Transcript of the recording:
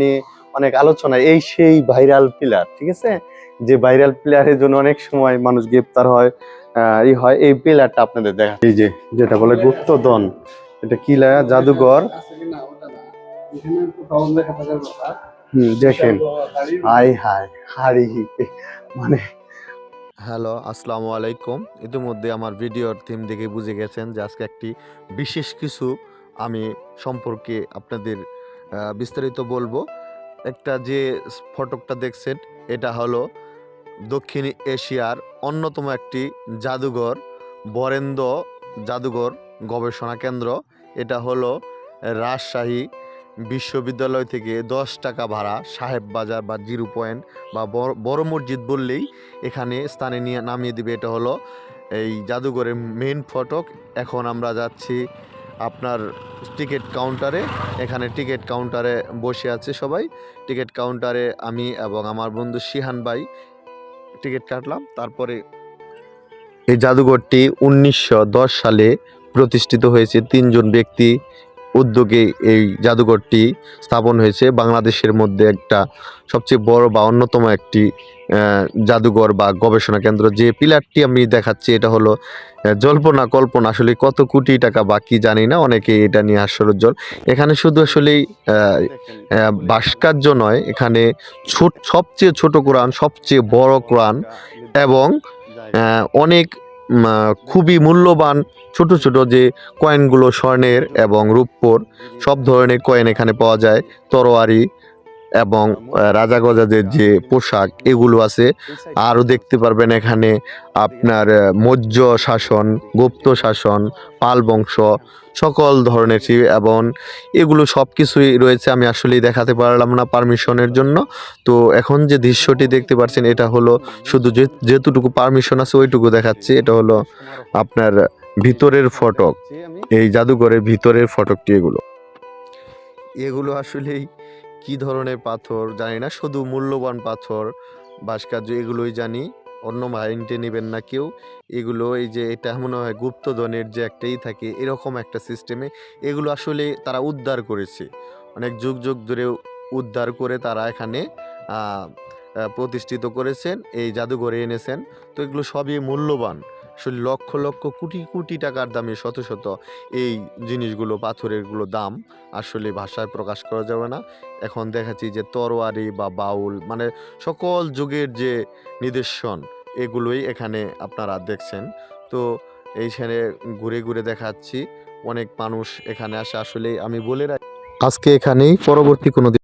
নিয়ে অনেক আলোচনা, এই সেই ভাইরাল পিলার, ঠিক আছে, যে ভাইরাল পিলারের জন্য অনেক সময় মানুষ গ্রেপ্তার হয়, এই পিলারটা আপনাদের দেখা, এই যে যেটা বলে গুপ্তধন, এটা কি লাগা জাদুঘর। দেখেন, হাই হাই হাড়ি, মানে হ্যালো, আসসালামু আলাইকুম। ইতিমধ্যে আমার ভিডিওর থিম দেখে বুঝে গেছেন যে আজকে একটি বিশেষ কিছু আমি সম্পর্কে আপনাদের বিস্তারিত বলবো। একটা যে ফটকটা দেখছেন, এটা হলো দক্ষিণ এশিয়ার অন্যতম একটি জাদুঘর, বরেন্দ্র জাদুঘর গবেষণা কেন্দ্র। এটা হলো রাজশাহী বিশ্ববিদ্যালয় থেকে 10 টাকা ভাড়া, সাহেব বাজার বা 0 পয়েন্ট বা বড় মসজিদ বললেই এখানে স্থানে নিয়ে নামিয়ে দিবে। এটা হলো এই জাদুঘরের মেন ফটক। এখন আমরা যাচ্ছি আপনার টিকিট কাউন্টারে। এখানে টিকিট কাউন্টারে বসে আছে সবাই। টিকিট কাউন্টারে আমি এবং আমার বন্ধু শিহান ভাই টিকিট কাটলাম। তারপরে এই জাদুঘরটি 1910 সালে প্রতিষ্ঠিত হয়েছে। 3 জন ব্যক্তি উদ্যোগে এই জাদুঘরটি স্থাপন হয়েছে। বাংলাদেশের মধ্যে একটা সবচেয়ে বড় বা অন্যতম একটি জাদুঘর বা গবেষণা কেন্দ্র। যে পিলারটি আমি দেখাচ্ছি, এটা হলো জল্পনা কল্পনা, আসলে কত কোটি টাকা বাকি জানি না, অনেকে এটা নিয়ে হাস্যরজ্জ্বল। এখানে শুধু আসলেই ভাস্কর্য নয়, এখানে সবচেয়ে ছোট কোরআন, সবচেয়ে বড় কোরআন এবং অনেক খুবই মূল্যবান ছোট ছোট যে কয়েনগুলো স্বর্ণের এবং রূপোর, সব ধরনের কয়েন এখানে পাওয়া যায়। তরোয়ারি এবং রাজা গজাদের যে পোশাক, এগুলো আছে। আরও দেখতে পারবেন এখানে আপনার মৌর্য শাসন, গুপ্ত শাসন, পাল বংশ, সকল ধরনের এবং এগুলো সব কিছুই রয়েছে। আমি আসলেই দেখাতে পারলাম না পারমিশনের জন্য। তো এখন যে দৃশ্যটি দেখতে পাচ্ছেন, এটা হলো শুধু যেতটুকু পারমিশন আছে ওইটুকু দেখাচ্ছি। এটা হলো আপনার ভিতরের ফটক, এই জাদুঘরের ভিতরের ফটকটি। এগুলো আসলেই কি ধরনের পাথর জানি না, শুধু মূল্যবান পাথর, ভাস্কর্য এগুলোই জানি, অন্য মাইন্ডে নেবেন না কেউ। এগুলো এই যে এটা মনে হয় গুপ্তধনের যে একটাই থাকে, এরকম একটা সিস্টেমে এগুলো আসলে তারা উদ্ধার করেছে, অনেক যুগ যুগ ধরে উদ্ধার করে তারা এখানে প্রতিষ্ঠিত করেছেন, এই জাদুঘরে এনেছেন। তো এগুলো সবই মূল্যবান, আসলে লক্ষ লক্ষ কোটি কোটি টাকার দামে শত শত এই জিনিসগুলো, পাথরেরগুলো দাম আসলে ভাষায় প্রকাশ করা যাবে না। এখন দেখাচ্ছি যে তরোয়ারি বা বাউল, মানে সকল যুগের যে নিদর্শন, এগুলোই এখানে আপনারা দেখছেন। তো এইখানে ঘুরে ঘুরে দেখাচ্ছি, অনেক মানুষ এখানে আসে। আসলে আমি বলে রাখি, আজকে এখানেই, পরবর্তী কোনো